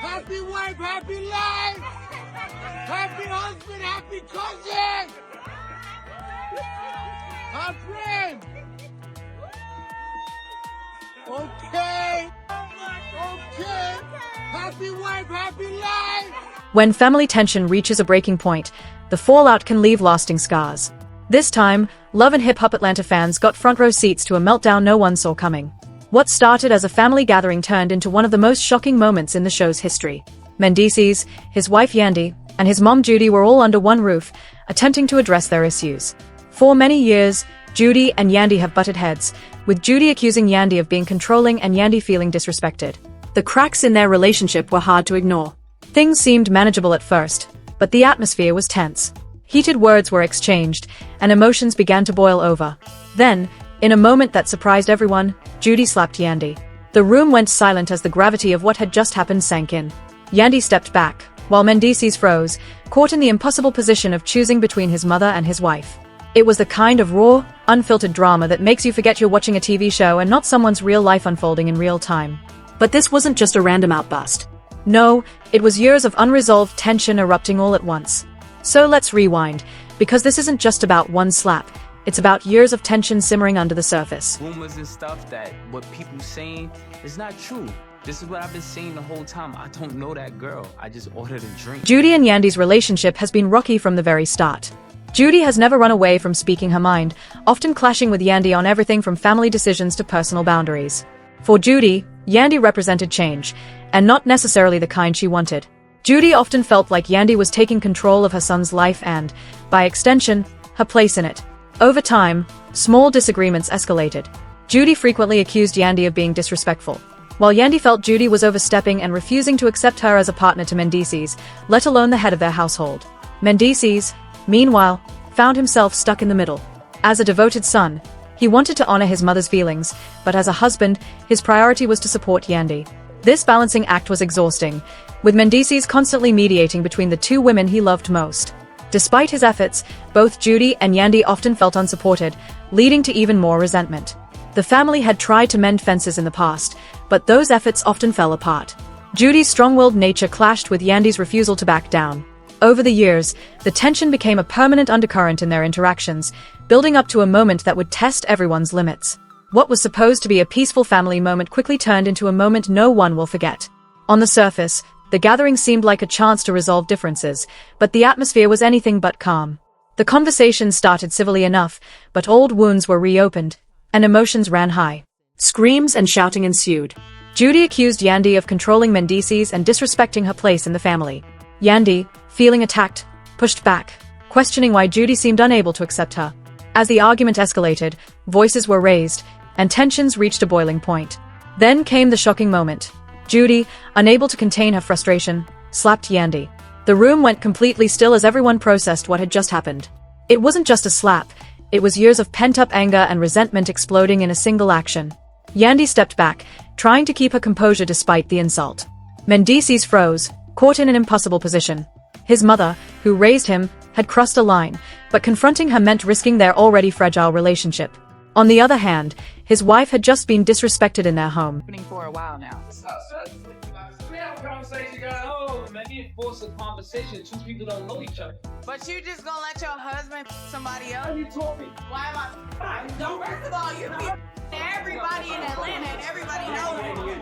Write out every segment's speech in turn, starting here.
Happy wife, happy life! Happy husband, happy cousin! Our friend! Okay! Okay! Happy wife, happy life! When family tension reaches a breaking point, the fallout can leave lasting scars. This time, Love and Hip Hop Atlanta fans got front row seats to a meltdown no one saw coming. What started as a family gathering turned into one of the most shocking moments in the show's history. Mendeecees, his wife Yandy, and his mom Judy were all under one roof, attempting to address their issues. For many years, Judy and Yandy have butted heads, with Judy accusing Yandy of being controlling and Yandy feeling disrespected. The cracks in their relationship were hard to ignore. Things seemed manageable at first, but the atmosphere was tense. Heated words were exchanged, and emotions began to boil over. Then, in a moment that surprised everyone, Judy slapped Yandy. The room went silent as the gravity of what had just happened sank in. Yandy stepped back, while Mendeecees froze, caught in the impossible position of choosing between his mother and his wife. It was the kind of raw, unfiltered drama that makes you forget you're watching a TV show and not someone's real life unfolding in real time. But this wasn't just a random outburst. No, it was years of unresolved tension erupting all at once. So let's rewind, because this isn't just about one slap. It's about years of tension simmering under the surface. Rumors and stuff that what people saying is not true. This is what I've been saying the whole time. I don't know that girl. I just ordered a drink. Judy and Yandy's relationship has been rocky from the very start. Judy has never run away from speaking her mind, often clashing with Yandy on everything from family decisions to personal boundaries. For Judy, Yandy represented change, and not necessarily the kind she wanted. Judy often felt like Yandy was taking control of her son's life and, by extension, her place in it. Over time, small disagreements escalated. Judy frequently accused Yandy of being disrespectful, while Yandy felt Judy was overstepping and refusing to accept her as a partner to Mendeecees, let alone the head of their household. Mendeecees, meanwhile, found himself stuck in the middle. As a devoted son, he wanted to honor his mother's feelings, but as a husband, his priority was to support Yandy. This balancing act was exhausting, with Mendeecees constantly mediating between the two women he loved most. Despite his efforts, both Judy and Yandy often felt unsupported, leading to even more resentment. The family had tried to mend fences in the past, but those efforts often fell apart. Judy's strong-willed nature clashed with Yandy's refusal to back down. Over the years, the tension became a permanent undercurrent in their interactions, building up to a moment that would test everyone's limits. What was supposed to be a peaceful family moment quickly turned into a moment no one will forget. On the surface, the gathering seemed like a chance to resolve differences, but the atmosphere was anything but calm. The conversation started civilly enough, but old wounds were reopened, and emotions ran high. Screams and shouting ensued. Judy accused Yandy of controlling Mendeecees and disrespecting her place in the family. Yandy, feeling attacked, pushed back, questioning why Judy seemed unable to accept her. As the argument escalated, voices were raised, and tensions reached a boiling point. Then came the shocking moment. Judy, unable to contain her frustration, slapped Yandy. The room went completely still as everyone processed what had just happened. It wasn't just a slap, it was years of pent-up anger and resentment exploding in a single action. Yandy stepped back, trying to keep her composure despite the insult. Mendeecees froze, caught in an impossible position. His mother, who raised him, had crossed a line, but confronting her meant risking their already fragile relationship. On the other hand, his wife had just been disrespected in their home. For a while now. We have a conversation, guys. Oh, man, you force a conversation. Two people don't know each other. But you just gonna let your husband somebody else? You told me. Why am I? Don't first of all, you be everybody in Atlanta and everybody knows.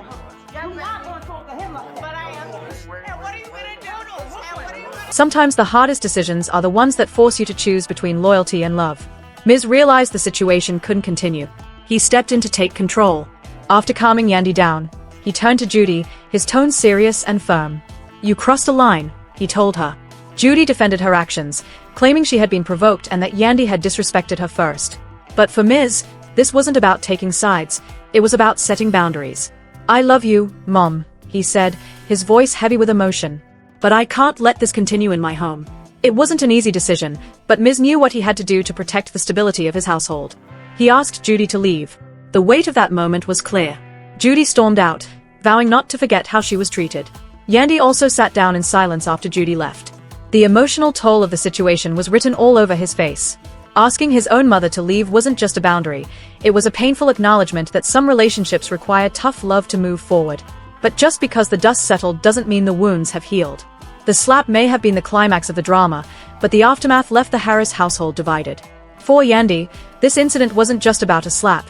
You're not gonna talk to him like that. But I am. And what are you gonna do to us? And what are you gonna? Sometimes the hardest decisions are the ones that force you to choose between loyalty and love. Miz realized the situation couldn't continue. He stepped in to take control. After calming Yandy down, he turned to Judy, his tone serious and firm. "You crossed a line," he told her. Judy defended her actions, claiming she had been provoked and that Yandy had disrespected her first. But for Miz, this wasn't about taking sides, it was about setting boundaries. "I love you, Mom," he said, his voice heavy with emotion. "But I can't let this continue in my home." It wasn't an easy decision, but Miz knew what he had to do to protect the stability of his household. He asked Judy to leave. The weight of that moment was clear. Judy stormed out, vowing not to forget how she was treated. Yandy also sat down in silence after Judy left. The emotional toll of the situation was written all over his face. Asking his own mother to leave wasn't just a boundary, it was a painful acknowledgement that some relationships require tough love to move forward. But just because the dust settled doesn't mean the wounds have healed. The slap may have been the climax of the drama, but the aftermath left the Harris household divided. For Yandy, this incident wasn't just about a slap.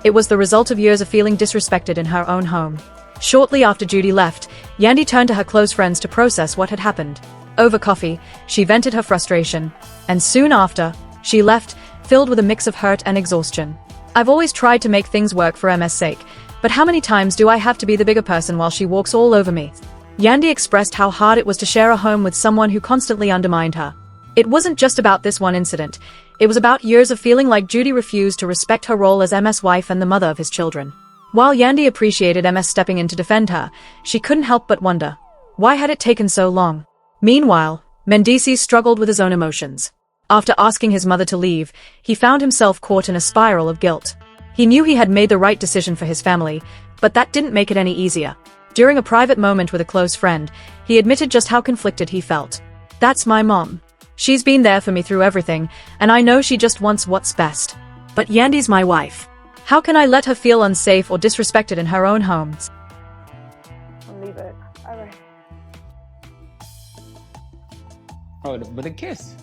It was the result of years of feeling disrespected in her own home. Shortly after Judy left, Yandy turned to her close friends to process what had happened. Over coffee, she vented her frustration, and soon after, she left, filled with a mix of hurt and exhaustion. I've always tried to make things work for Emma's sake, but how many times do I have to be the bigger person while she walks all over me? Yandy expressed how hard it was to share a home with someone who constantly undermined her. It wasn't just about this one incident. It was about years of feeling like Judy refused to respect her role as Emma's wife and the mother of his children. While Yandy appreciated Emma stepping in to defend her, she couldn't help but wonder, why had it taken so long? Meanwhile, Mendeecees struggled with his own emotions. After asking his mother to leave, he found himself caught in a spiral of guilt. He knew he had made the right decision for his family, but that didn't make it any easier. During a private moment with a close friend, he admitted just how conflicted he felt. "That's my mom. She's been there for me through everything, and I know she just wants what's best. But Yandy's my wife. How can I let her feel unsafe or disrespected in her own home?" I'll leave it. All right. Oh, but a kiss.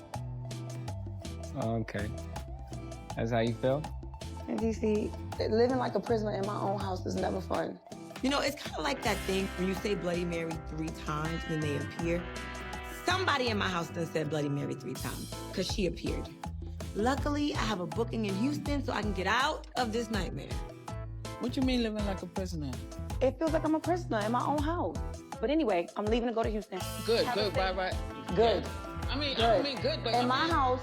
Oh, okay. That's how you feel? And you see, living like a prisoner in my own house is never fun. You know, it's kind of like that thing when you say Bloody Mary 3 times and they appear. Somebody in my house done said Bloody Mary 3 times because she appeared. Luckily, I have a booking in Houston so I can get out of this nightmare. What you mean living like a prisoner? It feels like I'm a prisoner in my own house. But anyway, I'm leaving to go to Houston. Good, bye. Good. I mean, good, but In my house,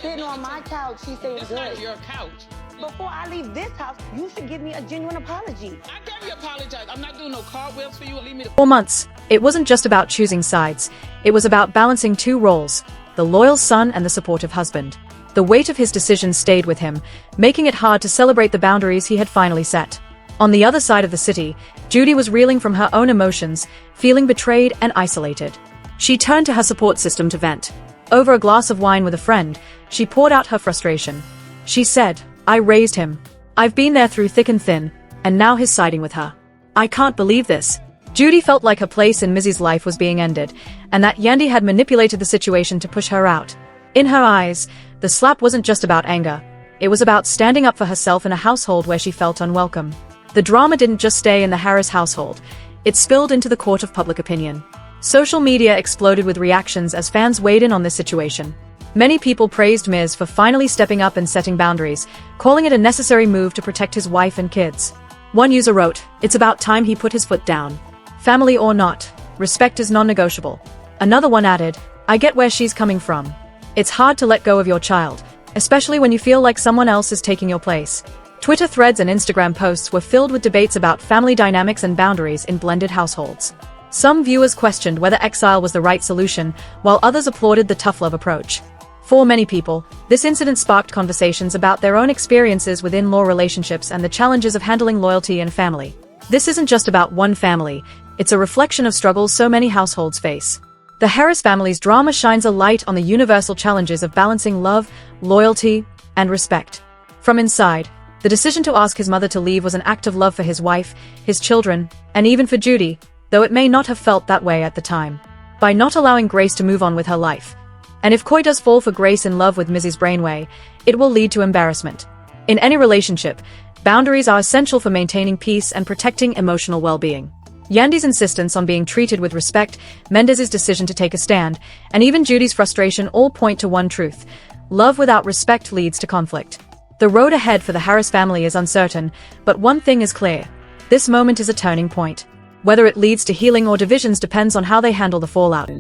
sitting on my couch, she's saying it's good. not your couch. Before I leave this house, you should give me a genuine apology. I can't apologize. I'm not doing no cartwheels for you. Leave me the 4 months, it wasn't just about choosing sides. It was about balancing two roles, the loyal son and the supportive husband. The weight of his decisions stayed with him, making it hard to celebrate the boundaries he had finally set. On the other side of the city, Judy was reeling from her own emotions, feeling betrayed and isolated. She turned to her support system to vent. Over a glass of wine with a friend, she poured out her frustration. She said, "I raised him. I've been there through thick and thin, and now he's siding with her. I can't believe this." Judy felt like her place in Missy's life was being ended, and that Yandy had manipulated the situation to push her out. In her eyes, the slap wasn't just about anger. It was about standing up for herself in a household where she felt unwelcome. The drama didn't just stay in the Harris household. It spilled into the court of public opinion. Social media exploded with reactions as fans weighed in on this situation. Many people praised Miz for finally stepping up and setting boundaries, calling it a necessary move to protect his wife and kids. One user wrote, "It's about time he put his foot down. Family or not, respect is non-negotiable." Another one added, "I get where she's coming from. It's hard to let go of your child, especially when you feel like someone else is taking your place." Twitter threads and Instagram posts were filled with debates about family dynamics and boundaries in blended households. Some viewers questioned whether exile was the right solution, while others applauded the tough love approach. For many people, this incident sparked conversations about their own experiences with in-law relationships and the challenges of handling loyalty and family. This isn't just about one family, it's a reflection of struggles so many households face. The Harris family's drama shines a light on the universal challenges of balancing love, loyalty, and respect. From inside, the decision to ask his mother to leave was an act of love for his wife, his children, and even for Judy, though it may not have felt that way at the time. By not allowing Grace to move on with her life, and if Coy does fall for Grace in love with Mrs. Brainway, it will lead to embarrassment. In any relationship, boundaries are essential for maintaining peace and protecting emotional well-being. Yandy's insistence on being treated with respect, Mendeecees' decision to take a stand, and even Judy's frustration all point to one truth: love without respect leads to conflict. The road ahead for the Harris family is uncertain, but one thing is clear: this moment is a turning point. Whether it leads to healing or divisions depends on how they handle the fallout.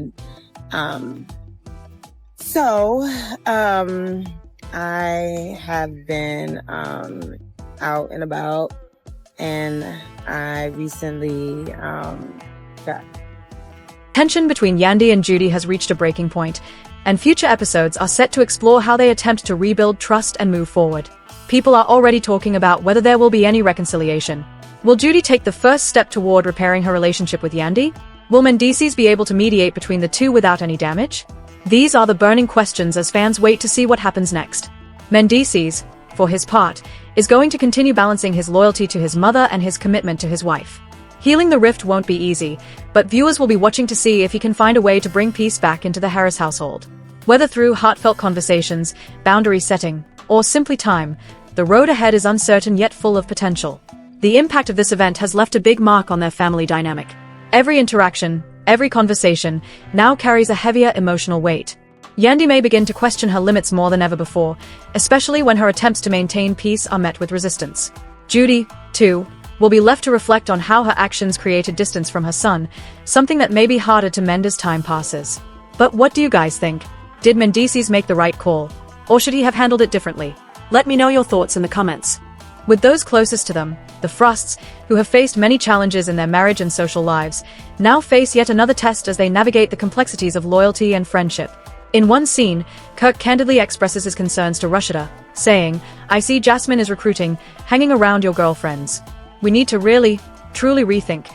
I have been out and about, and I recently got... Tension between Yandy and Judy has reached a breaking point, and future episodes are set to explore how they attempt to rebuild trust and move forward. People are already talking about whether there will be any reconciliation. Will Judy take the first step toward repairing her relationship with Yandy? Will Mendeecees be able to mediate between the two without any damage? These are the burning questions as fans wait to see what happens next. Mendeecees, for his part, is going to continue balancing his loyalty to his mother and his commitment to his wife. Healing the rift won't be easy, but viewers will be watching to see if he can find a way to bring peace back into the Harris household. Whether through heartfelt conversations, boundary setting, or simply time, the road ahead is uncertain yet full of potential. The impact of this event has left a big mark on their family dynamic. Every interaction, every conversation, now carries a heavier emotional weight. Yandy may begin to question her limits more than ever before, especially when her attempts to maintain peace are met with resistance. Judy, too, will be left to reflect on how her actions created distance from her son, something that may be harder to mend as time passes. But what do you guys think? Did Mendeecees make the right call? Or should he have handled it differently? Let me know your thoughts in the comments. With those closest to them, the Frosts, who have faced many challenges in their marriage and social lives, now face yet another test as they navigate the complexities of loyalty and friendship. In one scene, Kirk candidly expresses his concerns to Rashida, saying, "I see Jasmine is recruiting, hanging around your girlfriends. We need to really, truly rethink."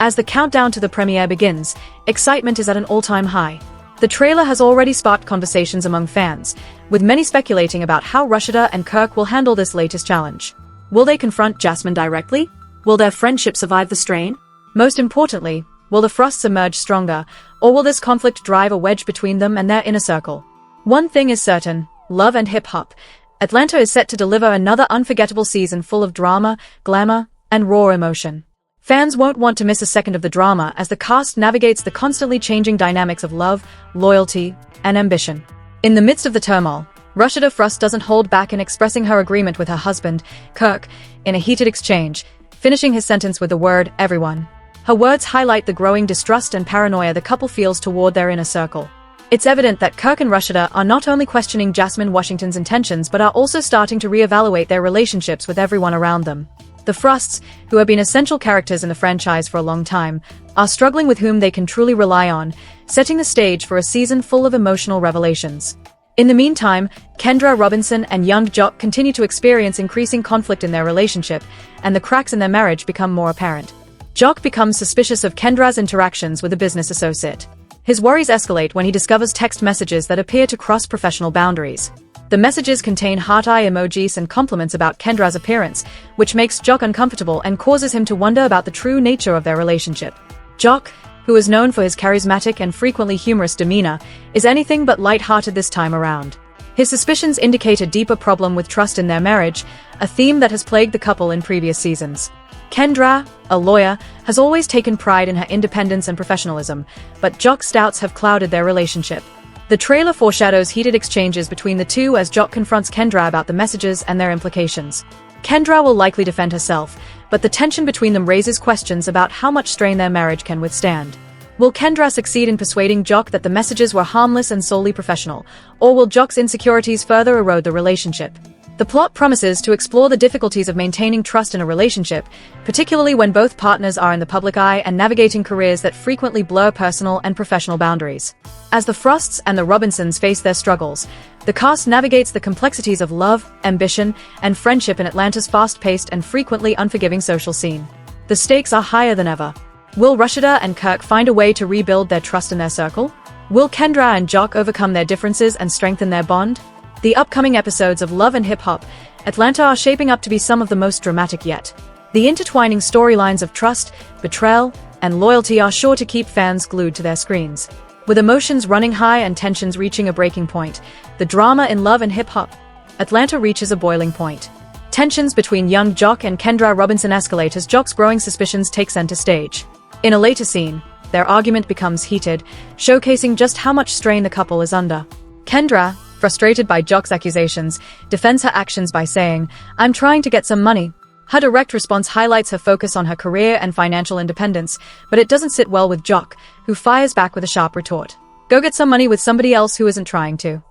As the countdown to the premiere begins, excitement is at an all-time high. The trailer has already sparked conversations among fans, with many speculating about how Rashida and Kirk will handle this latest challenge. Will they confront Jasmine directly? Will their friendship survive the strain? Most importantly, will the Frosts emerge stronger, or will this conflict drive a wedge between them and their inner circle? One thing is certain, love and hip-hop. Atlanta is set to deliver another unforgettable season full of drama, glamour, and raw emotion. Fans won't want to miss a second of the drama as the cast navigates the constantly changing dynamics of love, loyalty, and ambition. In the midst of the turmoil, Rashida Frost doesn't hold back in expressing her agreement with her husband, Kirk, in a heated exchange, finishing his sentence with the word, "everyone." Her words highlight the growing distrust and paranoia the couple feels toward their inner circle. It's evident that Kirk and Rashida are not only questioning Jasmine Washington's intentions but are also starting to reevaluate their relationships with everyone around them. The Frosts, who have been essential characters in the franchise for a long time, are struggling with whom they can truly rely on, setting the stage for a season full of emotional revelations. In the meantime, Kendra Robinson and young Jock continue to experience increasing conflict in their relationship, and the cracks in their marriage become more apparent. Jock becomes suspicious of Kendra's interactions with a business associate. His worries escalate when he discovers text messages that appear to cross professional boundaries. The messages contain heart-eye emojis and compliments about Kendra's appearance, which makes Jock uncomfortable and causes him to wonder about the true nature of their relationship. Jock, who is known for his charismatic and frequently humorous demeanor, is anything but light-hearted this time around. His suspicions indicate a deeper problem with trust in their marriage, a theme that has plagued the couple in previous seasons. Kendra, a lawyer, has always taken pride in her independence and professionalism, but Jock's doubts have clouded their relationship. The trailer foreshadows heated exchanges between the two as Jock confronts Kendra about the messages and their implications. Kendra will likely defend herself, but the tension between them raises questions about how much strain their marriage can withstand. Will Kendra succeed in persuading Jock that the messages were harmless and solely professional, or will Jock's insecurities further erode the relationship? The plot promises to explore the difficulties of maintaining trust in a relationship, particularly when both partners are in the public eye and navigating careers that frequently blur personal and professional boundaries. As the Frosts and the Robinsons face their struggles, the cast navigates the complexities of love, ambition, and friendship in Atlanta's fast-paced and frequently unforgiving social scene. The stakes are higher than ever. Will Rashida and Kirk find a way to rebuild their trust in their circle? Will Kendra and Jock overcome their differences and strengthen their bond? The upcoming episodes of Love and Hip Hop, Atlanta are shaping up to be some of the most dramatic yet. The intertwining storylines of trust, betrayal, and loyalty are sure to keep fans glued to their screens. With emotions running high and tensions reaching a breaking point, the drama in Love and Hip Hop, Atlanta reaches a boiling point. Tensions between young Jock and Kendra Robinson escalate as Jock's growing suspicions take center stage. In a later scene, their argument becomes heated, showcasing just how much strain the couple is under. Kendra, frustrated by Jock's accusations, defends her actions by saying, "I'm trying to get some money." Her direct response highlights her focus on her career and financial independence, but it doesn't sit well with Jock, who fires back with a sharp retort. "Go get some money with somebody else who isn't trying to."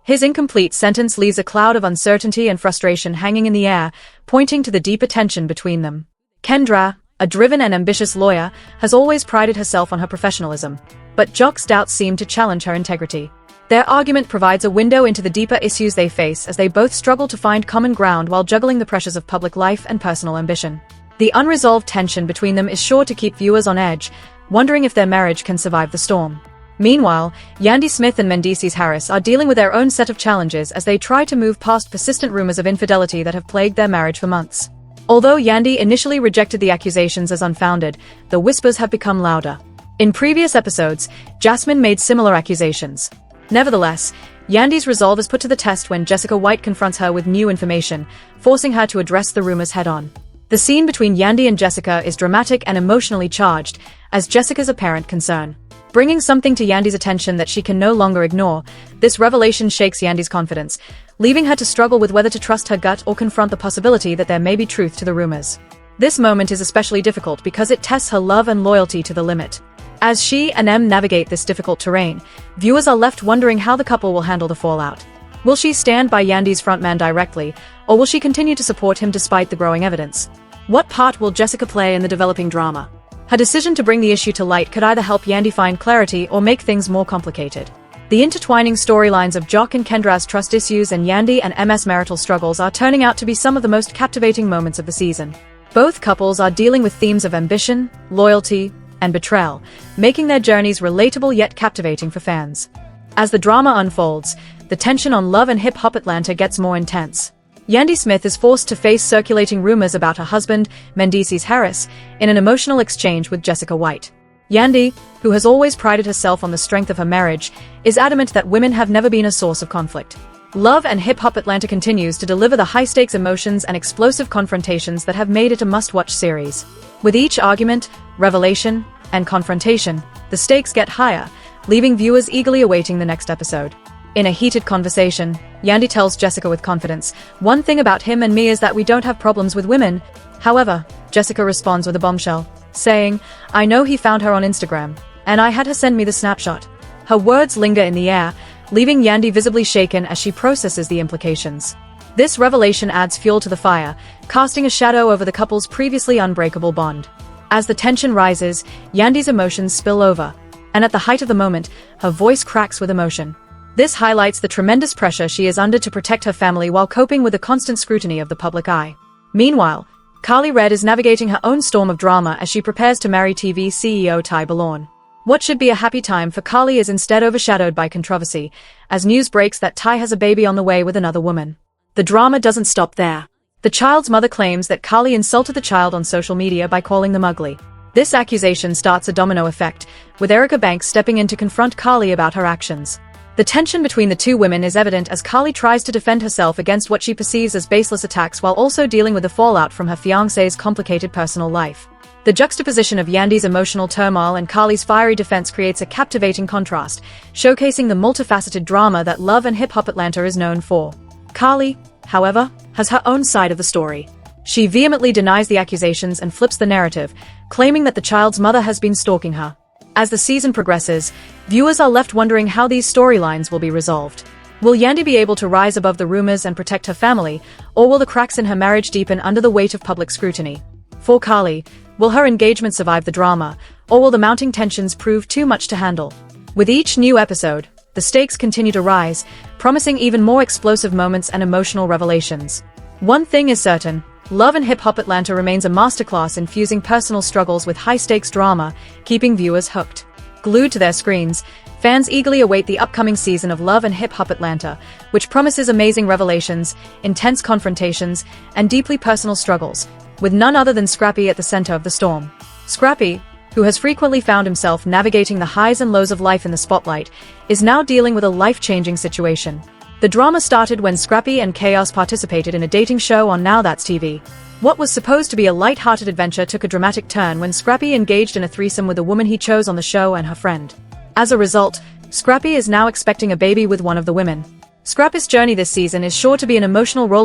His incomplete sentence leaves a cloud of uncertainty and frustration hanging in the air, pointing to the deeper tension between them. Kendra, a driven and ambitious lawyer, has always prided herself on her professionalism, but Jock's doubts seem to challenge her integrity. Their argument provides a window into the deeper issues they face as they both struggle to find common ground while juggling the pressures of public life and personal ambition. The unresolved tension between them is sure to keep viewers on edge, wondering if their marriage can survive the storm. Meanwhile, Yandy Smith and Mendeecees Harris are dealing with their own set of challenges as they try to move past persistent rumors of infidelity that have plagued their marriage for months. Although Yandy initially rejected the accusations as unfounded, the whispers have become louder. In previous episodes, Jasmine made similar accusations. Nevertheless, Yandy's resolve is put to the test when Jessica White confronts her with new information, forcing her to address the rumors head-on. The scene between Yandy and Jessica is dramatic and emotionally charged, as Jessica's apparent concern. Bringing something to Yandy's attention that she can no longer ignore, this revelation shakes Yandy's confidence, leaving her to struggle with whether to trust her gut or confront the possibility that there may be truth to the rumors. This moment is especially difficult because it tests her love and loyalty to the limit. As she and Em navigate this difficult terrain, viewers are left wondering how the couple will handle the fallout. Will she stand by Yandy's frontman directly, or will she continue to support him despite the growing evidence? What part will Jessica play in the developing drama? Her decision to bring the issue to light could either help Yandy find clarity or make things more complicated. The intertwining storylines of Jock and Kendra's trust issues and Yandy and Em's marital struggles are turning out to be some of the most captivating moments of the season. Both couples are dealing with themes of ambition, loyalty, and betrayal, making their journeys relatable yet captivating for fans. As the drama unfolds, the tension on Love and Hip Hop Atlanta gets more intense. Yandy Smith is forced to face circulating rumors about her husband, Mendeecees Harris, in an emotional exchange with Jessica White. Yandy, who has always prided herself on the strength of her marriage, is adamant that women have never been a source of conflict. Love and Hip Hop Atlanta continues to deliver the high-stakes emotions and explosive confrontations that have made it a must-watch series. With each argument, revelation, and confrontation, the stakes get higher, leaving viewers eagerly awaiting the next episode. In a heated conversation, Yandy tells Jessica with confidence, "One thing about him and me is that we don't have problems with women." However, Jessica responds with a bombshell, saying, "I know he found her on Instagram, and I had her send me the snapshot." Her words linger in the air, leaving Yandy visibly shaken as she processes the implications. This revelation adds fuel to the fire, casting a shadow over the couple's previously unbreakable bond. As the tension rises, Yandy's emotions spill over, and at the height of the moment, her voice cracks with emotion. This highlights the tremendous pressure she is under to protect her family while coping with the constant scrutiny of the public eye. Meanwhile, Carly Red is navigating her own storm of drama as she prepares to marry TV CEO Ty Balawn. What should be a happy time for Carly is instead overshadowed by controversy, as news breaks that Ty has a baby on the way with another woman. The drama doesn't stop there. The child's mother claims that Carly insulted the child on social media by calling them ugly. This accusation starts a domino effect, with Erica Banks stepping in to confront Carly about her actions. The tension between the two women is evident as Carly tries to defend herself against what she perceives as baseless attacks while also dealing with the fallout from her fiancé's complicated personal life. The juxtaposition of Yandy's emotional turmoil and Carly's fiery defense creates a captivating contrast, showcasing the multifaceted drama that Love and Hip Hop Atlanta is known for. Carly, however, has her own side of the story. She vehemently denies the accusations and flips the narrative, claiming that the child's mother has been stalking her. As the season progresses, viewers are left wondering how these storylines will be resolved. Will Yandy be able to rise above the rumors and protect her family, or will the cracks in her marriage deepen under the weight of public scrutiny? For Carly, will her engagement survive the drama, or will the mounting tensions prove too much to handle? With each new episode, the stakes continue to rise, promising even more explosive moments and emotional revelations. One thing is certain, Love and Hip Hop Atlanta remains a masterclass in fusing personal struggles with high-stakes drama, keeping viewers hooked. Glued to their screens, fans eagerly await the upcoming season of Love and Hip Hop Atlanta, which promises amazing revelations, intense confrontations, and deeply personal struggles, with none other than Scrappy at the center of the storm. Scrappy, who has frequently found himself navigating the highs and lows of life in the spotlight, is now dealing with a life-changing situation. The drama started when Scrappy and Chaos participated in a dating show on Now That's TV. What was supposed to be a light-hearted adventure took a dramatic turn when Scrappy engaged in a threesome with a woman he chose on the show and her friend. As a result, Scrappy is now expecting a baby with one of the women. Scrappy's journey this season is sure to be an emotional roller